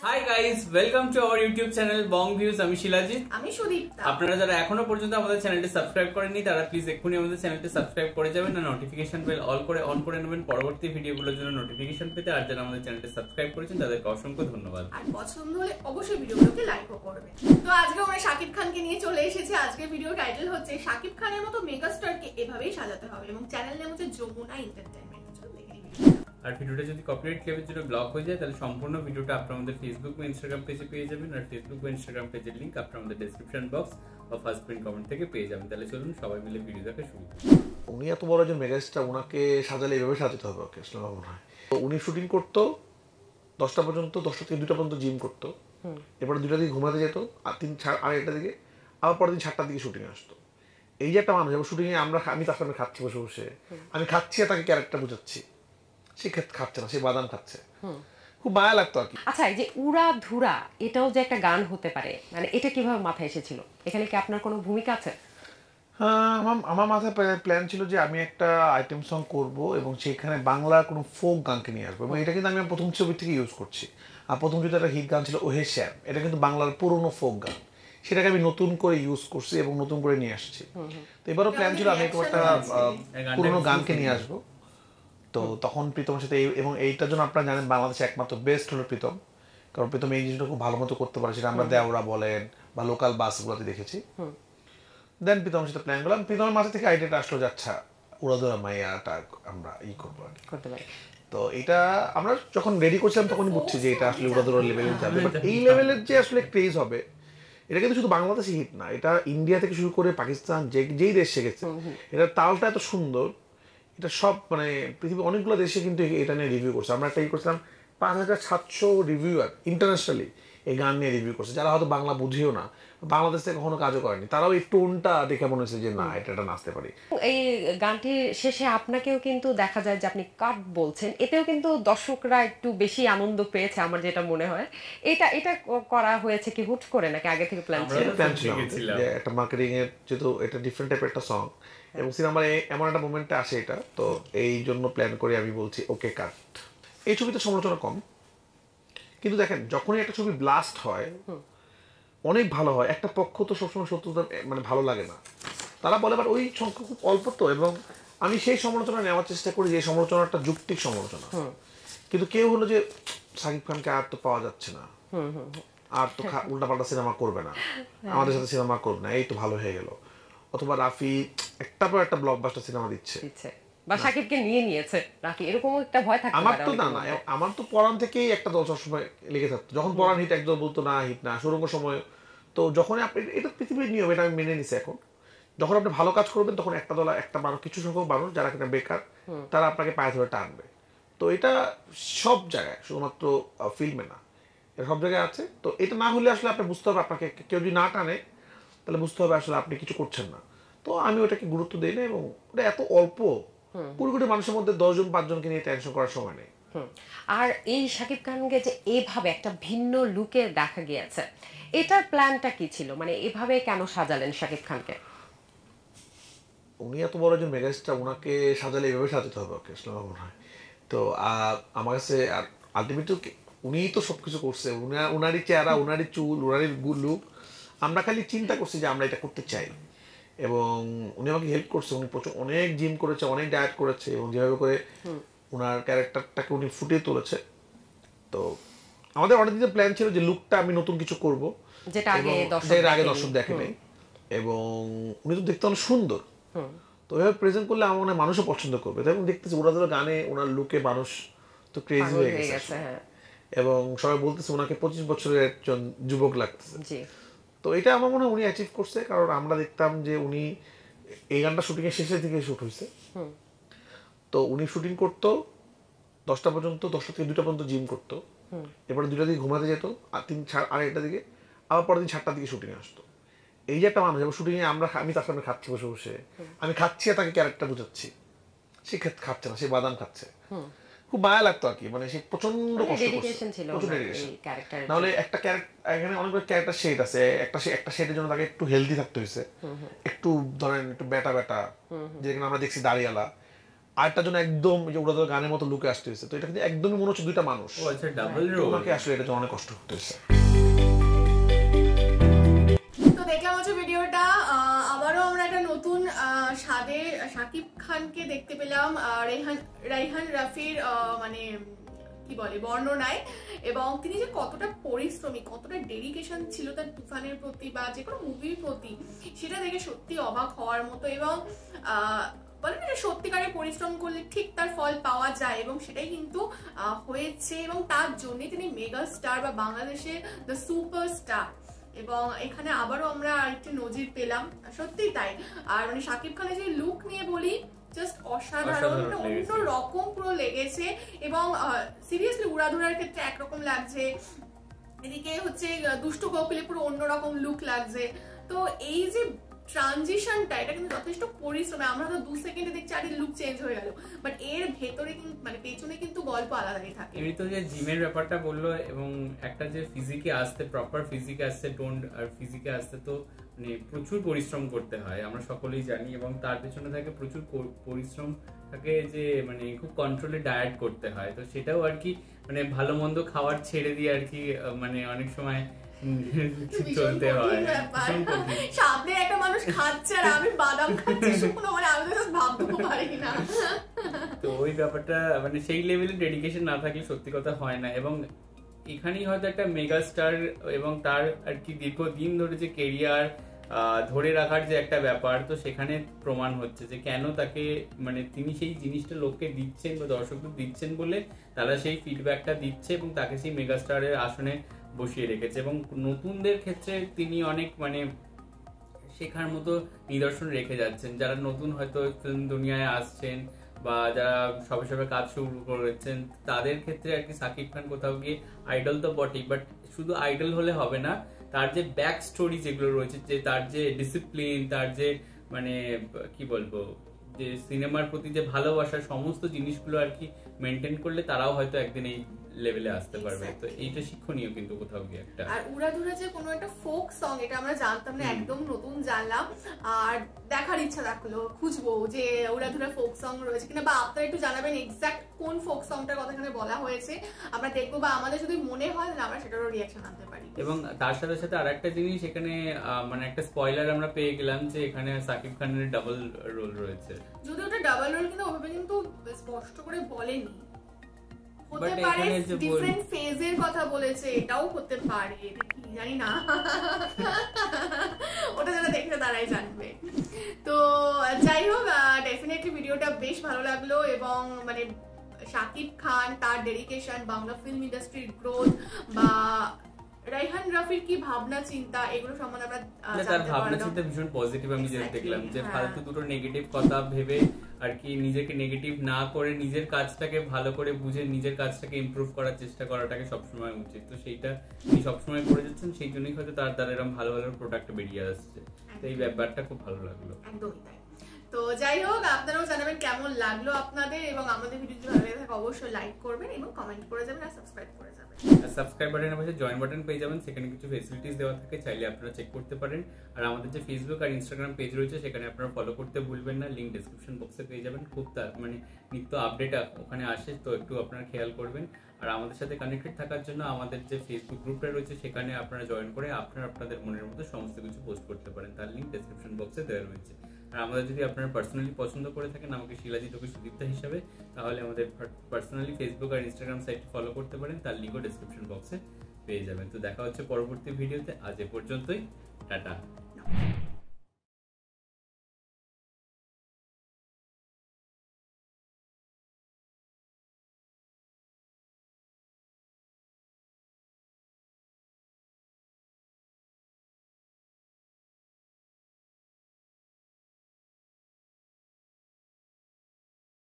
Hi guys, welcome to our YouTube channel Bong views. আমি শিলাজিৎ, আমি সুদীপ্তা। আপনারা যারা এখনো পর্যন্ত আমাদের চ্যানেলটি সাবস্ক্রাইব করেননি তারা প্লিজ এক্ষুনি আমাদের চ্যানেলটি সাবস্ক্রাইব করে যাবেন আর নোটিফিকেশন বেল অন করে নেবেন পরবর্তী ভিডিওগুলোর জন্য নোটিফিকেশন পেতে। আর যারা আমাদের চ্যানেলটি সাবস্ক্রাইব করেছেন তাদেরকে অসংখ্য ধন্যবাদ। আর পছন্দ হলে অবশ্যই ভিডিওগুলোকে লাইকও করবেন। তো আজকে আমরা শাকিব খানকে নিয়ে চলে এসেছি। আজকের ভিডিও টাইটেল হচ্ছে শাকিব খানের মতো মেগাস্টারকে এভাবেই সাজাতে হবে এবং চ্যানেল নেম হচ্ছে যমুনা এন্টারটেইনমেন্ট। চলো দেখে নিই ভিডিওটা। আর ভিডিওটা যদি কপিরাইট ক্লেমের জন্য ব্লক হয়ে যায় তাহলে সম্পূর্ণ ভিডিওটা আপনারা আমাদের ফেসবুক বা ইনস্টাগ্রাম পেজে পেয়ে যাবেন। আর ফেসবুক বা ইনস্টাগ্রাম পেজের লিংক আপনারা আমাদের ডেসক্রিপশন বক্স বা ফার্স্ট প্রিন্ট কমেন্ট থেকে পেয়ে যাবেন। তাহলে চলুন সবাই মিলে ভিডিও দেখা শুরু করি। উনি এত বড় একজন মেগাস্টার, ওনাকে সাজালে এইভাবে সাজাতে হবে ওকে, আসলে আমার মনে হয়। তো উনি শুটিং করতো 10টা পর্যন্ত, 10টা থেকে 2টা পর্যন্ত জিম করতো, এরপরে 2টা দিকে ঘুমাতে যেত, আর 3-8টা দিকে আবার পরের দিন 7টার দিকে শুটিং আসতো। এই যে একটা মানুষ, শুটিংয়ে আমি তার সামনে খাচ্ছি বসে বসে, আমি খাচ্ছি আর তাকে ক্যারেক্টার বুঝাচ্ছি, সে খাচ্ছে না, সে বাদাম খাচ্ছে, খুব মায়া লাগতো আর কি। আচ্ছা, এই যে উড়া ধুরা এটাও যে একটা গান হতে পারে, মানে এটা কিভাবে মাথায় এসেছিল? এখানে কি আপনার কোনো ভূমিকা আছে? হ্যাঁ, আমার মাথায় প্ল্যান ছিল যে আমি একটা আইটেম সং করব এবং সেখানে বাংলার কোনো ফোক গানকে নিয়ে আসবো, এবং এটা কিন্তু আমি প্রথম ছবি থেকে ইউজ করছি। আর প্রথম ছবিতে একটা হিট গান ছিল ওহে শ্যাম, এটা কিন্তু বাংলার পুরনো ফোক গান, সেটাকে আমি নতুন করে ইউজ করছি এবং নতুন করে নিয়ে আসছি। তো এবারও প্ল্যান ছিল আমি একটা পুরনো গানকে নিয়ে আসবো। তো তখন প্রীতমের সাথে, এবং এইটার জন্য আপনারা জানেন বাংলাদেশে একমাত্র বেস্ট হলো প্রীতম, কারণ প্রীতম এই জিনিসটা খুব ভালো মতো করতে পারে, সেটা আমরা দেওরা বলেন বা লোকাল বাসগুলোতে দেখেছি। দেন প্রীতমের সাথে প্ল্যান করলাম, প্রীতমের মাথা থেকে আইডিয়াটা আসলো যে আচ্ছা উড়াদুরা মাইয়াটা আমরা করবো আর কি। তো এটা আমরা যখন রেডি করছিলাম তখনই বুঝছি যে এটা আসলে উড়াদুরা লেভেলে যাবে, বাট এই লেভেলের যে আসলে ক্রেজ হবে এটা কিন্তু শুধু বাংলাদেশে হিট না, এটা ইন্ডিয়া থেকে শুরু করে পাকিস্তান যেই দেশ শিখেছে, এটা তালটা এত সুন্দর, এটা সব মানে পৃথিবীর অনেকগুলো দেশে কিন্তু এটা নিয়ে রিভিউ করছে। আমরা একটা করছিলাম 5700 রিভিউয়ার ইন্টারন্যাশনালি এই গান নিয়ে রিভিউ করছে, যারা হয়তো বাংলা বুঝেও না, বাংলাদেশ থেকে কখনো কাজও করেনি, তারাও এই টোনটা দেখে মনে হচ্ছে যে না এটা নাচতে পারি। এই গানটির শেষে আপনাকেও কিন্তু দেখা যায় যে আপনি কাট বলছেন, এতেও কিন্তু দর্শকরা একটু বেশি আনন্দ পেয়েছে আমার যেটা মনে হয়। এটা করা হয়েছে কি হুট করে নাকি আগে থেকে প্ল্যান ছিল? প্ল্যান ছিল যে একটা মার্কেটিং এর, যেহেতু এটা ডিফারেন্ট টাইপের একটা সং এবং সিনেমার এমন একটা মোমেন্টে আসে এটা, তো এই জন্য প্ল্যান করে আমি বলছি ওকে কাট। এই ছবিতে সমালোচনা কম, কিন্তু দেখেন যখনই একটা ছবি ব্লাস্ট হয় অনেক ভালো হয়, একটা পক্ষ তো সবসময় সত্যতা মানে ভালো লাগে না, তারা বলে বাট ওই সংখ্যা খুব অল্প তো, এবং আমি সেই সমালোচনা নেওয়ার চেষ্টা করি যে সমালোচনাটা যৌক্তিক সমালোচনা। কিন্তু কেউ হলো যে শাকিব খানকে আর তো পাওয়া যাচ্ছে না, আর তো উল্টাপাল্টা সিনেমা করবে না, আমাদের সাথে সিনেমা করবে না, এই তো ভালো হয়ে গেল, অথবা রাফি একটা পর একটা ব্লকবাস্টার সিনেমা দিচ্ছে বা শাকিবকে নিয়ে নিয়েছে রাফি, এরকম একটা ভয় থাকে। আমার তো না, আমার তো পরান থেকেই একটা দল সবসময় লেগে থাকতো, যখন পরান হিট একদল বলতো না হিট না, সুরঙ্গ সময়। তো যখন আপনি, এটা পৃথিবীর নিয়ম, এটা আমি মেনে নিছি এখন, যখন আপনি ভালো কাজ করবেন তখন একটা দল, একটা মানুষ, কিছু সংখ্যক মানুষ যারা কিনা বেকার, তারা আপনাকে পায়ে ধরে টানবে। তো এটা সব জায়গায়, শুধুমাত্র ফিল্মে না, এটা সব জায়গায় আছে। তো এটা না হলে আসলে আপনি বুঝতে হবে, আপনাকে কেউ যদি না টানে তাহলে বুঝতে হবে আসলে আপনি কিছু করছেন না। তো আমি ওটাকে গুরুত্ব দিই না, এবং ওটা এত অল্প, কোটি কোটি মানুষের মধ্যে 10 জন 5 জনকে নিয়ে টেনশন করার সময় নেই। আর এই শাকিব খানকে যে এভাবে একটা ভিন্ন লুকে দেখা গিয়েছে, এটার প্ল্যানটা কি ছিল? মানে এভাবে কেন সাজালেন শাকিব খানকে? উনি এত বড় একজন মেগাস্টার, ওনাকে সাজালে এইভাবে সাজাতে হবে ওকে, আসলে আমার মনে হয়। তো আমার কাছে আলটিমেটলি উনিই তো সবকিছু করছে, উনারই চেহারা, উনারই চুল, উনারই লুক, আমরা খালি চিন্তা করছি যে আমরা এটা করতে চাই, এবং উনি আমাকে হেল্প করছে। উনি প্রচুর অনেক জিম করেছে, অনেক ডায়েট করেছে, এবং যেভাবে করে ওনার ক্যারেক্টারটাকে উনি ফুটিয়ে তুলেছে। তো আমাদের অনেক দিনের প্ল্যান ছিল যে লুকটা আমি নতুন কিছু করবো, যেটা আগে দর্শক দেখে নেই, এবং উনি তো দেখতে অনেক সুন্দর, তো এভাবে প্রেজেন্ট করলে আমার মনে হয় মানুষও পছন্দ করবে। এবং দেখতেছি ওনাদের গানে, ওনার লুকে মানুষ তো ক্রেজি হয়ে গেছে, এবং সবাই বলতেছে ওনাকে 25 বছরের একজন যুবক লাগতেছে। তো এটা আমার মনে হয় উনি অ্যাচিভ করছে, কারণ আমরা দেখতাম যে উনি এই গানটা শুটিং এর শেষের দিকে শুট হয়েছে, তো উনি শুটিং করতো 10টা পর্যন্ত, 10টা থেকে 2টা পর্যন্ত জিম করতো, এরপরে 2টা দিকে ঘুমাতে যেত, আর 3-8টা দিকে আবার পরের দিন 7টার দিকে শুটিং আসতো। এই যে একটা মানুষ, এবং শুটিং এ আমি তার সামনে খাচ্ছি বসে বসে, আমি খাচ্ছি আর তাকে ক্যারেক্টার বুঝাচ্ছি, সে খাচ্ছে না, সে বাদাম খাচ্ছে, খুব মায়া লাগতো আর কি। মানে সে প্রচন্ড কষ্ট করছে, নাহলে একটা ক্যারেক্টার, এখানে অনেকগুলো ক্যারেক্টার শেড আছে, একটা শেডের জন্য তাকে একটু হেলদি থাকতে হয়েছে, একটু ধরেন একটু বেটা যেখানে আমরা দেখছি দাড়িওয়ালা, আরেকটা জন একদম যে উড়াধুরা গানের মতো লুকে আসতেছে, তো এটা কিন্তু একদমই মনে হচ্ছে দুইটা মানুষ। ও আচ্ছা, ডাবল রোল। ওনাকে আসলে এটা অনেক কষ্ট হতেছে। তো দেখলাম হচ্ছে ভিডিওটা, আবারও আমরা একটা নতুন স্বাদে শাকিব খানকে দেখতে পেলাম রাইহান রাফির মানে কি বলে বর্ণনায়, এবং তিনি যে কতটা পরিশ্রমী, কতটা ডেডিকেশন ছিল তার তুফানের প্রতি বা যে কোনো মুভির প্রতি, সেটা দেখে সত্যি অবাক হওয়ার মতো। এবং বলে না সত্যিকারের পরিশ্রম করলে ঠিক তার ফল পাওয়া যায়, এবং সেটাই কিন্তু হয়েছে, এবং তার জন্যই তিনি মেগা স্টার বা বাংলাদেশের দ্য সুপারস্টার। এবং এখানে আবারও আমরা আরেকটি নজির পেলাম, সত্যি তাই। আর মানে শাকিব খানের যে লুক নিয়ে বলি, জাস্ট অসাধারণ, অন্য রকম পুরো লেগেছে। এবং সিরিয়াসলি উড়াধুরার ক্ষেত্রে একরকম লাগছে, এদিকে হচ্ছে দুষ্টু কোকিলে পুরো অন্যরকম লুক লাগছে। তো এই যে ট্রানজিশনটা, এটা কিন্তু যথেষ্ট পরিশ্রমে, আমরা তো 2 সেকেন্ডে দেখছি আর লুক চেঞ্জ হয়ে গেল, বাট এর ভেতরে কিন্তু মানে পেছনে কিন্তু গল্প আলাদাই থাকে। এমনি তো যে জিমের ব্যাপারটা বললো, এবং একটা যে ফিজিকে আসতে, প্রপার ফিজিকে আসতে, টোন আর ফিজিকে আসতে তো মানে প্রচুর পরিশ্রম করতে হয়, আমরা সকলেই জানি। এবং তার পেছনে থাকে প্রচুর পরিশ্রম থাকে, যে মানে খুব কন্ট্রোলে ডায়েট করতে হয়। তো সেটাও আর কি মানে ভালো মন্দ খাওয়ার ছেড়ে দিয়ে আর কি মানে অনেক সময় চলতে হয়। সামনে একটা মানুষ খাচ্ছে আর আমি বাদাম খাচ্ছি শুকনো, মানে আমি তো ভাবতে পারি না। তো ওই ব্যাপারটা মানে সেই লেভেলে ডেডিকেশন না থাকলে সত্যি কথা হয় না। এবং এখানেই হয়তো একটা মেগা স্টার এবং তার আর কি দীর্ঘদিন ধরে যে কেরিয়ার ধরে রাখার যে একটা ব্যাপার, তো সেখানে প্রমাণ হচ্ছে যে কেন তাকে মানে তিনি সেই জিনিসটা লোককে দিচ্ছেন বা দর্শকদের দিচ্ছেন বলে তারা সেই ফিডব্যাকটা দিচ্ছে, এবং তাকে সেই মেগা স্টারের আসনে বসিয়ে রেখেছে। এবং নতুনদের ক্ষেত্রে তিনি অনেক মানে শেখার মতো নিদর্শন রেখে যাচ্ছেন, যারা নতুন হয়তো ফিল্ম দুনিয়ায় আসছেন বা যারা সবে সবে কাজ শুরু করেছেন, তাদের ক্ষেত্রে আর কি শাকিব খান কোথাও গিয়ে আইডল তো বটেই, বাট শুধু আইডল হলে হবে না, তার যে ব্যাক স্টোরি যেগুলো রয়েছে, যে তার যে ডিসিপ্লিন, তার যে মানে কি বলবো, যে সিনেমার প্রতি যে ভালোবাসা, সমস্ত জিনিসগুলো আর কি মেনটেন করলে তারাও হয়তো একদিন এই লেভেলে আসতে পারবে। তো এইটা শিক্ষণীয় কিন্তু কোথাও গিয়ে একটা। আর উড়াধুরা যে কোনো একটা ফোক সং, এটা আমরা জানতাম না, একদম নতুন জানলাম। আর দেখার ইচ্ছা থাকলো, খুঁজবো যে উড়াধুরা ফোক সং রয়েছে কিনা, বা আপনারা একটু জানাবেন এক্সাক্ট কোন ফোক সংটার কথা এখানে বলা হয়েছে, আমরা দেখবো, বা আমাদের যদি মনে হয় তাহলে আমরা সেটারও রিঅ্যাকশন আনতে পারি। এবং তার সাথে সাথে আরেকটা জিনিস এখানে মানে একটা স্পয়লার আমরা পেয়ে গেলাম, যে এখানে শাকিব খানের ডাবল রোল রয়েছে। যদি ওটা ডাবল রোল কিন্তু ওভাবে কিন্তু স্পষ্ট করে বলেনি, হতে পারে ডিফারেন্ট ফেজের কথা বলেছে, এটাও হতে পারে, এটা কি জানি না, ওটা যারা দেখে তারাই জানবে। তো যাই হোক, ডেফিনেটলি ভিডিওটা বেশ ভালো লাগলো, এবং মানে শাকিব খান, তার ডেডিকেশন, বাংলা ফিল্ম ইন্ডাস্ট্রির গ্রোথ, বা রাইহান রাফির কি ভাবনা চিন্তা, এগুলো সম্বন্ধে আমরা তার ভাবনা চিন্তা ভীষণ পজিটিভ। আমি যেটা দেখলাম যে ফালতু দুটো নেগেটিভ কথা ভেবে আর কি নিজেকে নেগেটিভ না করে নিজের কাজটাকে ভালো করে বুঝে নিজের কাজটাকে ইমপ্রুভ করার চেষ্টা করাটাকে সবসময় উচিত। তো সেইটা তিনি সবসময় করে যাচ্ছেন, সেই জন্যই হয়তো তার দ্বারা এরকম ভালো ভালো প্রোডাক্ট বেরিয়ে আসছে। তো এই ব্যাপারটা খুব ভালো লাগলো। একদমই তাই। তো যাই হোক, আপনারাও জানাবেন কেমন লাগলো আপনাদের, এবং আমাদের ভিডিও যদি ভালো লাগে থাকে অবশ্যই লাইক করবেন এবং কমেন্ট করে যাবেন আর সাবস্ক্রাইব করে যাবেন। সাবস্ক্রাইব বাটনের পাশে জয়েন বাটন পেয়ে যাবেন, সেখানে কিছু ফেসিলিটিস দেওয়া থাকে, চাইলে আপনারা চেক করতে পারেন। আর আমাদের যে ফেসবুক আর ইনস্টাগ্রাম পেজ রয়েছে সেখানে আপনারা ফলো করতে ভুলবেন না, লিংক ডেসক্রিপশন বক্সে পেয়ে যাবেন। খুব মানে নিত্য আপডেট ওখানে আসে, তো একটু আপনারা খেয়াল করবেন। আর আমাদের সাথে কানেক্টেড থাকার জন্য আমাদের যে ফেসবুক গ্রুপটা রয়েছে সেখানে আপনারা জয়েন করে আপনারা আপনাদের মনের মতো সমস্ত কিছু পোস্ট করতে পারেন, তার লিংক ডেসক্রিপশন বক্সে দেওয়া রয়েছে। আর আমাদের যদি আপনারা পার্সোনালি পছন্দ করে থাকেন আমাকে শিলাজিৎ ওকে সুদীপ্তা হিসাবে, তাহলে আমাদের পার্সোনালি ফেসবুক আর ইনস্টাগ্রাম সাইটটি ফলো করতে পারেন, তার লিঙ্কও ডেসক্রিপশন বক্সে পেয়ে যাবেন। তো দেখা হচ্ছে পরবর্তী ভিডিওতে, আজ এ পর্যন্তই, টাটা।